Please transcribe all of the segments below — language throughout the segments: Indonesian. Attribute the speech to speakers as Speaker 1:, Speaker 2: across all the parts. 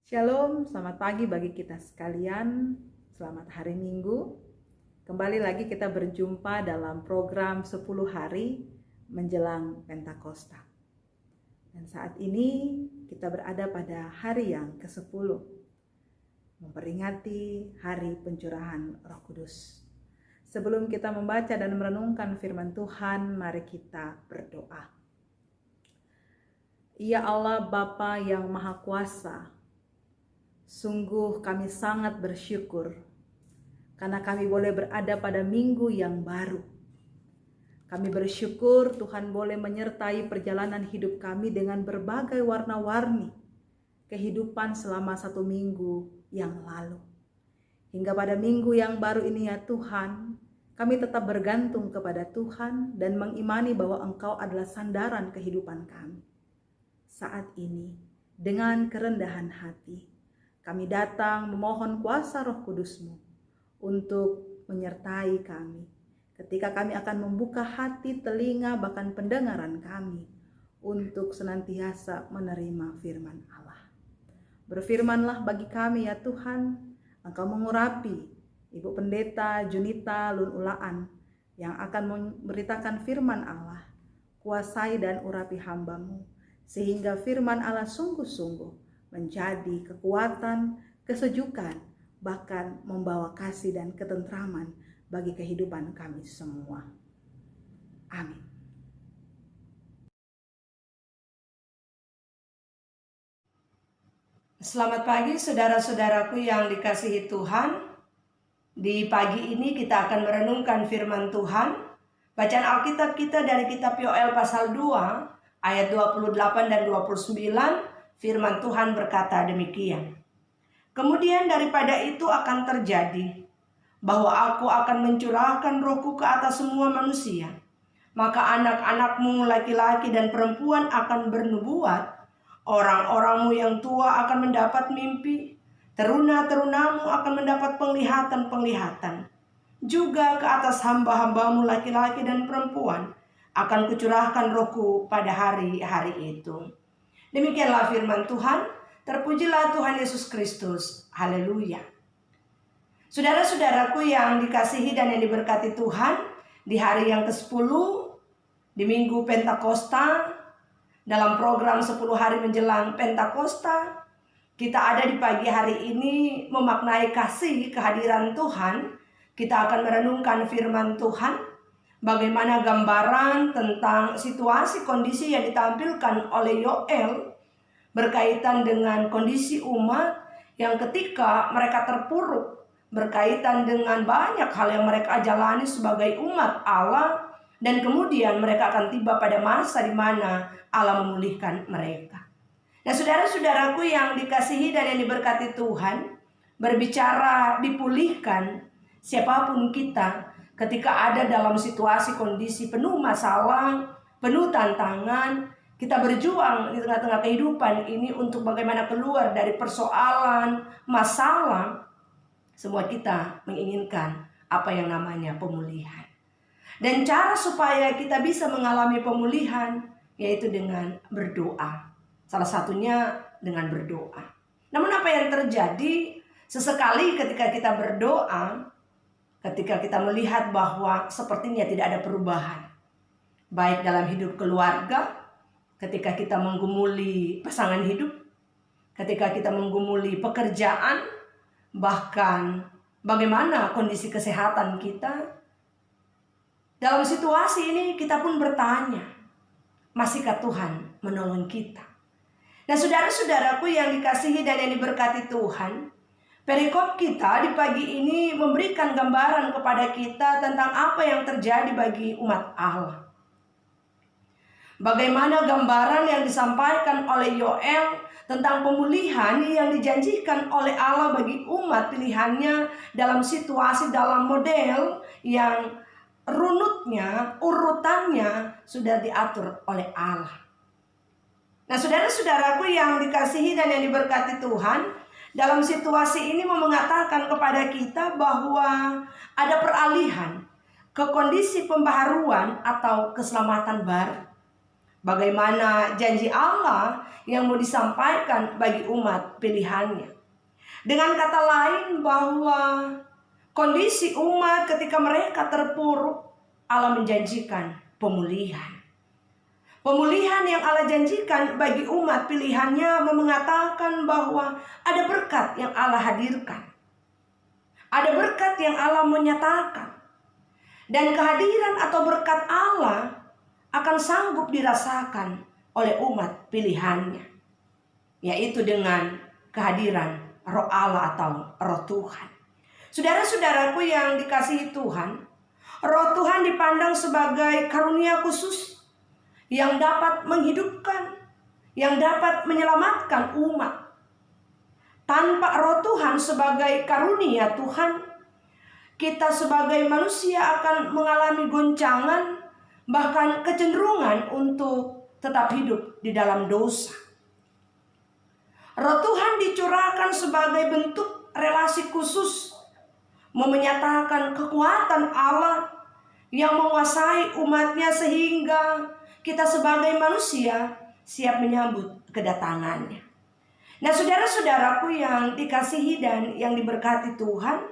Speaker 1: Shalom, selamat pagi bagi kita sekalian. Selamat hari Minggu. Kembali lagi kita berjumpa dalam program 10 hari menjelang Pentakosta. Dan saat ini kita berada pada hari yang ke-10, memperingati hari pencurahan Roh Kudus. Sebelum kita membaca dan merenungkan firman Tuhan, mari kita berdoa. Ya Allah Bapa yang Maha Kuasa, sungguh kami sangat bersyukur karena kami boleh berada pada minggu yang baru. Kami bersyukur Tuhan boleh menyertai perjalanan hidup kami dengan berbagai warna-warni kehidupan selama 1 minggu yang lalu. Hingga pada minggu yang baru ini ya Tuhan, kami tetap bergantung kepada Tuhan dan mengimani bahwa Engkau adalah sandaran kehidupan kami. Saat ini, dengan kerendahan hati, kami datang memohon kuasa Roh Kudus-Mu untuk menyertai kami ketika kami akan membuka hati, telinga, bahkan pendengaran kami untuk senantiasa menerima firman Allah. Berfirmanlah bagi kami ya Tuhan, Engkau mengurapi Ibu Pendeta Junita Lun Ulaan yang akan memberitakan firman Allah. Kuasai dan urapi hamba-Mu, sehingga firman Allah sungguh-sungguh menjadi kekuatan, kesejukan, bahkan membawa kasih dan ketentraman bagi kehidupan kami semua. Amin.
Speaker 2: Selamat pagi saudara-saudaraku yang dikasihi Tuhan. Di pagi ini kita akan merenungkan firman Tuhan. Bacaan Alkitab kita dari kitab Yoel pasal 2 ayat 28 dan 29. Firman Tuhan berkata demikian. Kemudian daripada itu akan terjadi bahwa aku akan mencurahkan rohku ke atas semua manusia. Maka anak-anakmu laki-laki dan perempuan akan bernubuat. Orang-orangmu yang tua akan mendapat mimpi. Teruna-terunamu akan mendapat penglihatan-penglihatan. Juga ke atas hamba-hambamu laki-laki dan perempuan akan kucurahkan rohku pada hari-hari itu. Demikianlah firman Tuhan. Terpujilah Tuhan Yesus Kristus. Haleluya. Saudara-saudaraku yang dikasihi dan yang diberkati Tuhan, di hari yang ke-10, di Minggu Pentakosta, dalam program 10 hari menjelang Pentakosta, kita ada di pagi hari ini memaknai kasih kehadiran Tuhan. Kita akan merenungkan firman Tuhan, bagaimana gambaran tentang situasi kondisi yang ditampilkan oleh Yoel berkaitan dengan kondisi umat yang ketika mereka terpuruk, berkaitan dengan banyak hal yang mereka jalani sebagai umat Allah, dan kemudian mereka akan tiba pada masa di mana Allah memulihkan mereka. Nah, saudara-saudaraku yang dikasihi dan yang diberkati Tuhan, berbicara dipulihkan, siapapun kita ketika ada dalam situasi kondisi penuh masalah, penuh tantangan, kita berjuang di tengah-tengah kehidupan ini untuk bagaimana keluar dari persoalan, masalah. Semua kita menginginkan apa yang namanya pemulihan. Dan cara supaya kita bisa mengalami pemulihan yaitu dengan berdoa. Salah satunya dengan berdoa. Namun apa yang terjadi sesekali ketika kita berdoa, ketika kita melihat bahwa sepertinya tidak ada perubahan, baik dalam hidup keluarga, ketika kita menggumuli pasangan hidup, ketika kita menggumuli pekerjaan, bahkan bagaimana kondisi kesehatan kita. Dalam situasi ini kita pun bertanya, masihkah Tuhan menolong kita? Nah, saudara-saudaraku yang dikasihi dan yang diberkati Tuhan, perikop kita di pagi ini memberikan gambaran kepada kita tentang apa yang terjadi bagi umat Allah. Bagaimana gambaran yang disampaikan oleh Yoel tentang pemulihan yang dijanjikan oleh Allah bagi umat pilihannya dalam situasi, dalam model yang runutnya, urutannya sudah diatur oleh Allah. Nah, saudara-saudaraku yang dikasihi dan yang diberkati Tuhan, dalam situasi ini mau mengatakan kepada kita bahwa ada peralihan ke kondisi pembaharuan atau keselamatan baru. bagaimana janji Allah yang mau disampaikan bagi umat pilihannya. Dengan kata lain bahwa kondisi umat ketika mereka terpuruk, Allah menjanjikan pemulihan. Pemulihan yang Allah janjikan bagi umat pilihannya mengatakan bahwa ada berkat yang Allah hadirkan. Ada berkat yang Allah menyatakan. Dan kehadiran atau berkat Allah akan sanggup dirasakan oleh umat pilihannya. Yaitu dengan kehadiran Roh Allah atau Roh Tuhan. Saudara-saudaraku yang dikasihi Tuhan, Roh Tuhan dipandang sebagai karunia khusus yang dapat menghidupkan, yang dapat menyelamatkan umat. Tanpa Roh Tuhan sebagai karunia Tuhan, kita sebagai manusia akan mengalami goncangan, bahkan kecenderungan untuk tetap hidup di dalam dosa. Roh Tuhan dicurahkan sebagai bentuk relasi khusus, menyatakan kekuatan Allah yang menguasai umatnya sehingga kita sebagai manusia siap menyambut kedatangannya. Nah, saudara-saudaraku yang dikasihi dan yang diberkati Tuhan,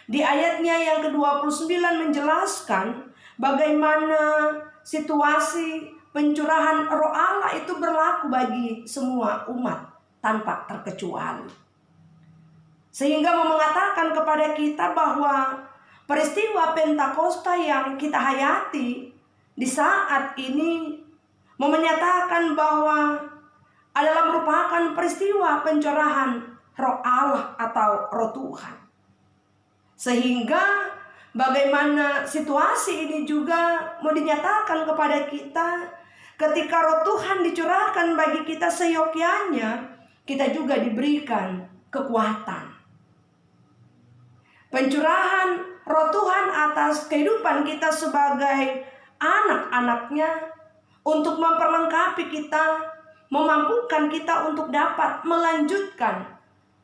Speaker 2: di ayatnya yang ke-29 menjelaskan bagaimana situasi pencurahan Roh Allah itu berlaku bagi semua umat tanpa terkecuali. Sehingga mengatakan kepada kita bahwa peristiwa Pentakosta yang kita hayati di saat ini menyatakan bahwa adalah merupakan peristiwa pencurahan Roh Allah atau Roh Tuhan. Sehingga bagaimana situasi ini juga mau dinyatakan kepada kita ketika Roh Tuhan dicurahkan bagi kita seyogyanya, kita juga diberikan kekuatan. Pencurahan Roh Tuhan atas kehidupan kita sebagai anak-anaknya untuk memperlengkapi kita, memampukan kita untuk dapat melanjutkan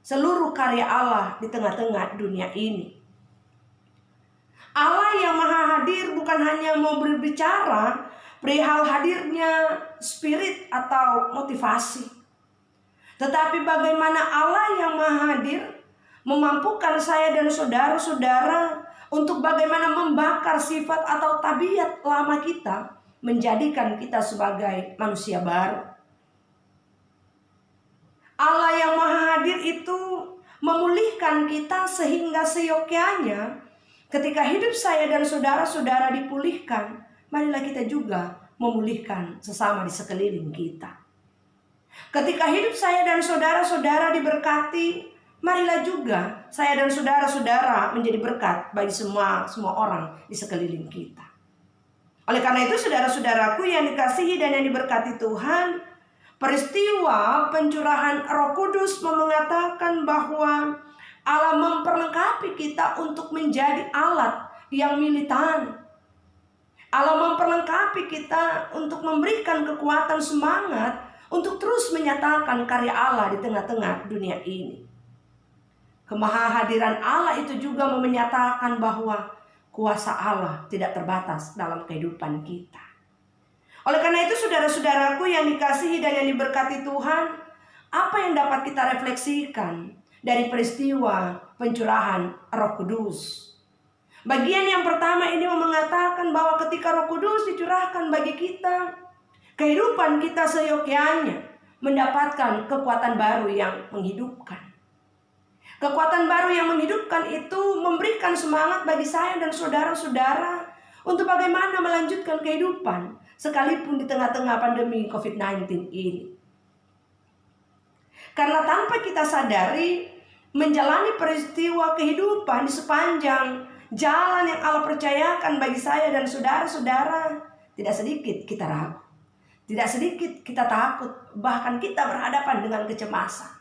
Speaker 2: seluruh karya Allah di tengah-tengah dunia ini. Allah yang maha hadir bukan hanya mau berbicara perihal hadirnya spirit atau motivasi, tetapi bagaimana Allah yang maha hadir memampukan saya dan saudara-saudara untuk bagaimana membakar sifat atau tabiat lama kita, menjadikan kita sebagai manusia baru. Allah yang maha hadir itu memulihkan kita sehingga seyogyanya ketika hidup saya dan saudara-saudara dipulihkan, marilah kita juga memulihkan sesama di sekeliling kita. Ketika hidup saya dan saudara-saudara diberkati, marilah juga saya dan saudara-saudara menjadi berkat bagi semua orang di sekeliling kita. Oleh karena itu, saudara-saudaraku yang dikasihi dan yang diberkati Tuhan, peristiwa pencurahan Roh Kudus mengatakan bahwa Allah memperlengkapi kita untuk menjadi alat yang militan. Allah memperlengkapi kita untuk memberikan kekuatan semangat untuk terus menyatakan karya Allah di tengah-tengah dunia ini. Kemahahadiran Allah itu juga menyatakan bahwa kuasa Allah tidak terbatas dalam kehidupan kita. Oleh karena itu, saudara-saudaraku yang dikasihi dan yang diberkati Tuhan, apa yang dapat kita refleksikan dari peristiwa pencurahan Roh Kudus? Bagian yang pertama ini mengatakan bahwa ketika Roh Kudus dicurahkan bagi kita, kehidupan kita seyogyanya mendapatkan kekuatan baru yang menghidupkan. Kekuatan baru yang menghidupkan itu memberikan semangat bagi saya dan saudara-saudara untuk bagaimana melanjutkan kehidupan sekalipun di tengah-tengah pandemi COVID-19 ini. Karena tanpa kita sadari, menjalani peristiwa kehidupan di sepanjang jalan yang Allah percayakan bagi saya dan saudara-saudara, tidak sedikit kita ragu, tidak sedikit kita takut, bahkan kita berhadapan dengan kecemasan.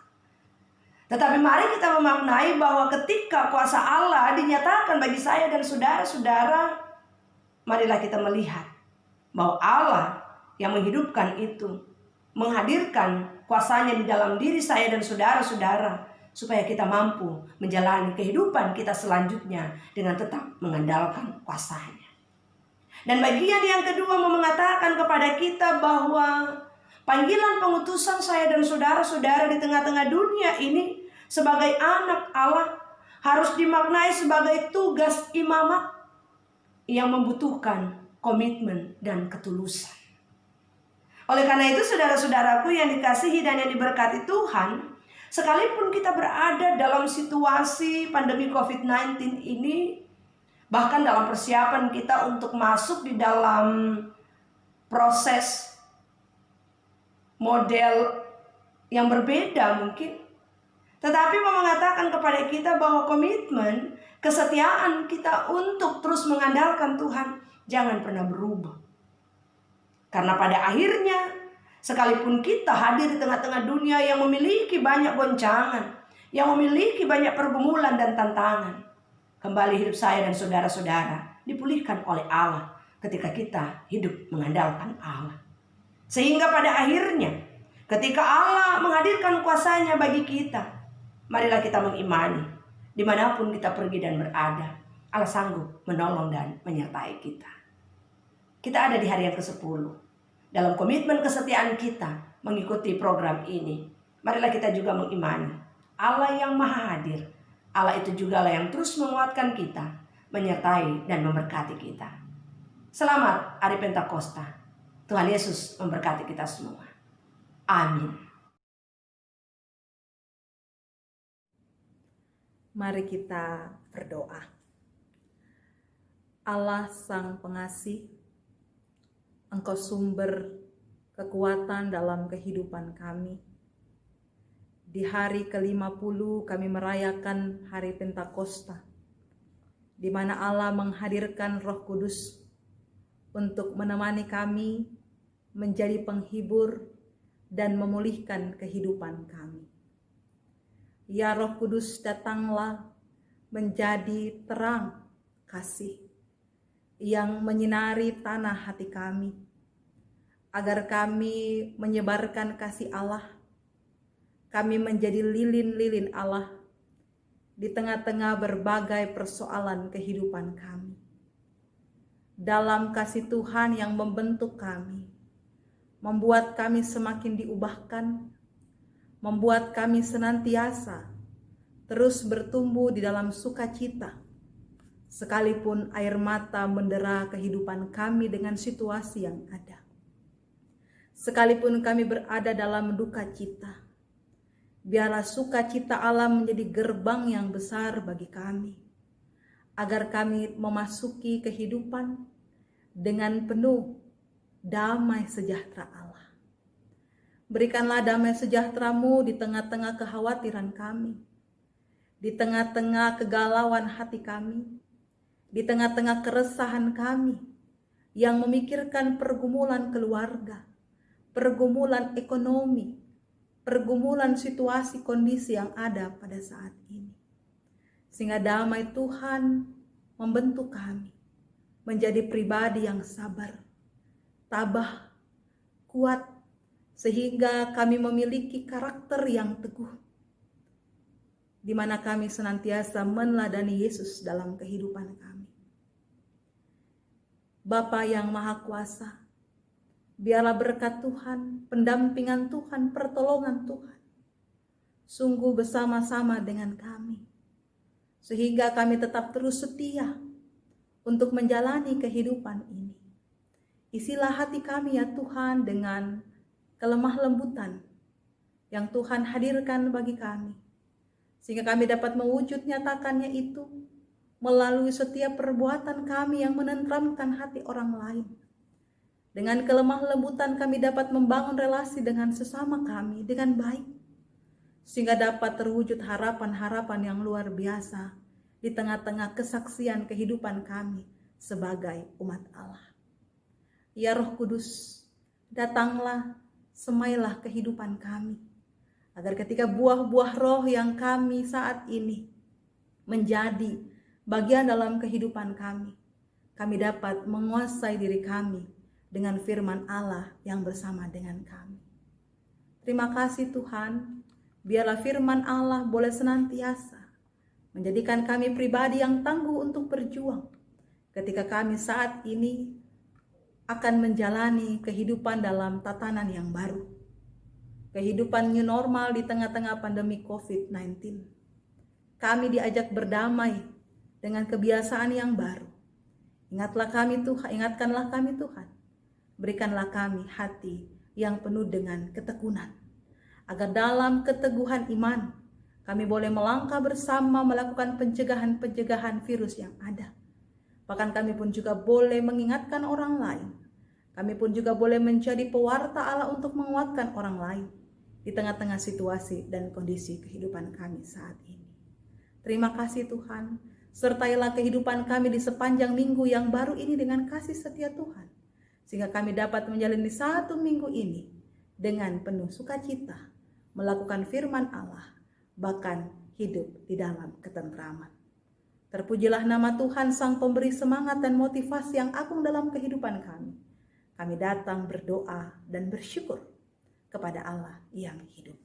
Speaker 2: Tetapi mari kita memaknai bahwa ketika kuasa Allah dinyatakan bagi saya dan saudara-saudara, marilah kita melihat bahwa Allah yang menghidupkan itu menghadirkan kuasanya di dalam diri saya dan saudara-saudara, supaya kita mampu menjalani kehidupan kita selanjutnya dengan tetap mengandalkan kuasanya. Dan bagian yang kedua mengatakan kepada kita bahwa panggilan pengutusan saya dan saudara-saudara di tengah-tengah dunia ini sebagai anak Allah harus dimaknai sebagai tugas imamat yang membutuhkan komitmen dan ketulusan. Oleh karena itu saudara-saudaraku yang dikasihi dan yang diberkati Tuhan, sekalipun kita berada dalam situasi pandemi COVID-19 ini, bahkan dalam persiapan kita untuk masuk di dalam proses model yang berbeda mungkin, tetapi mau mengatakan kepada kita bahwa komitmen, kesetiaan kita untuk terus mengandalkan Tuhan jangan pernah berubah. Karena pada akhirnya, sekalipun kita hadir di tengah-tengah dunia yang memiliki banyak goncangan, yang memiliki banyak pergumulan dan tantangan, kembali hidup saya dan saudara-saudara dipulihkan oleh Allah ketika kita hidup mengandalkan Allah. Sehingga pada akhirnya, ketika Allah menghadirkan kuasa-Nya bagi kita, marilah kita mengimani, dimanapun kita pergi dan berada, Allah sanggup menolong dan menyertai kita. Kita ada di hari yang ke-10. Dalam komitmen kesetiaan kita mengikuti program ini, marilah kita juga mengimani Allah yang maha hadir. Allah itu juga lah yang terus menguatkan kita, menyertai dan memberkati kita. Selamat Hari Pentakosta. Tuhan Yesus memberkati kita semua. Amin.
Speaker 1: Mari kita berdoa. Allah Sang Pengasih, Engkau sumber kekuatan dalam kehidupan kami. Di hari ke-50 kami merayakan Hari Pentakosta, di mana Allah menghadirkan Roh Kudus untuk menemani kami menjadi penghibur dan memulihkan kehidupan kami. Ya Roh Kudus, datanglah menjadi terang kasih yang menyinari tanah hati kami, agar kami menyebarkan kasih Allah. Kami menjadi lilin-lilin Allah di tengah-tengah berbagai persoalan kehidupan kami. Dalam kasih Tuhan yang membentuk kami, membuat kami semakin diubahkan, membuat kami senantiasa terus bertumbuh di dalam sukacita, sekalipun air mata mendera kehidupan kami dengan situasi yang ada. Sekalipun kami berada dalam duka cita, biarlah sukacita Allah menjadi gerbang yang besar bagi kami, agar kami memasuki kehidupan dengan penuh damai sejahtera Allah. Berikanlah damai sejahtera-Mu di tengah-tengah kekhawatiran kami, di tengah-tengah kegalauan hati kami, di tengah-tengah keresahan kami yang memikirkan pergumulan keluarga, pergumulan ekonomi, pergumulan situasi kondisi yang ada pada saat ini. Sehingga damai Tuhan membentuk kami menjadi pribadi yang sabar, tabah, kuat, sehingga kami memiliki karakter yang teguh, di mana kami senantiasa meneladani Yesus dalam kehidupan kami. Bapa yang Maha Kuasa, biarlah berkat Tuhan, pendampingan Tuhan, pertolongan Tuhan sungguh bersama-sama dengan kami, sehingga kami tetap terus setia untuk menjalani kehidupan ini. Isilah hati kami ya Tuhan dengan kelemah lembutan yang Tuhan hadirkan bagi kami, sehingga kami dapat mewujud nyatakannya itu melalui setiap perbuatan kami yang menenteramkan hati orang lain. Dengan kelemah lembutan kami dapat membangun relasi dengan sesama kami dengan baik, sehingga dapat terwujud harapan-harapan yang luar biasa di tengah-tengah kesaksian kehidupan kami sebagai umat Allah. Ya Roh Kudus, datanglah, semailah kehidupan kami, agar ketika buah-buah roh yang kami saat ini menjadi bagian dalam kehidupan kami dapat menguasai diri kami dengan firman Allah yang bersama dengan kami. Terima kasih Tuhan, biarlah firman Allah boleh senantiasa menjadikan kami pribadi yang tangguh untuk berjuang ketika kami saat ini akan menjalani kehidupan dalam tatanan yang baru. Kehidupan new normal di tengah-tengah pandemi COVID-19. Kami diajak berdamai dengan kebiasaan yang baru. Ingatkanlah kami Tuhan. Berikanlah kami hati yang penuh dengan ketekunan. Agar dalam keteguhan iman, kami boleh melangkah bersama melakukan pencegahan virus yang ada. Bahkan kami pun juga boleh mengingatkan orang lain. Kami pun juga boleh menjadi pewarta Allah untuk menguatkan orang lain di tengah-tengah situasi dan kondisi kehidupan kami saat ini. Terima kasih Tuhan, sertailah kehidupan kami di sepanjang minggu yang baru ini dengan kasih setia Tuhan, sehingga kami dapat menjalani satu minggu ini dengan penuh sukacita, melakukan firman Allah, bahkan hidup di dalam ketentraman. Terpujilah nama Tuhan, Sang Pemberi semangat dan motivasi yang agung dalam kehidupan kami. Kami datang berdoa dan bersyukur kepada Allah yang hidup.